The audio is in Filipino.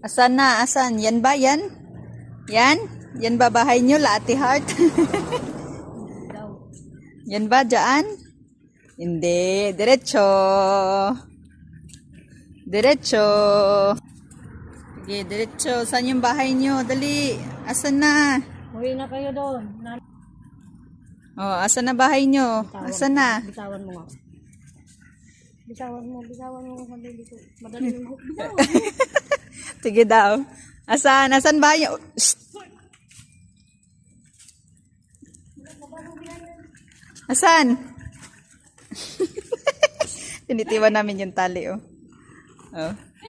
Asan na? Asan? Yan ba? Yan? Yan? Yan ba bahay nyo, Laati Heart? Yan ba? Diyan? Hindi. Diretso. Diretso. Sige, diretso. Saan yung bahay nyo? Dali. Asan na? Uwi na kayo doon. Oh, asan na bahay nyo? Asan na? Bitawan mo nga. Bitawan mo. Madali ko. Madali mo. Sige daw. Asan? Asan bahay nyo? Shh! Asan? Tinitiwan namin yung tali, oh. Oh.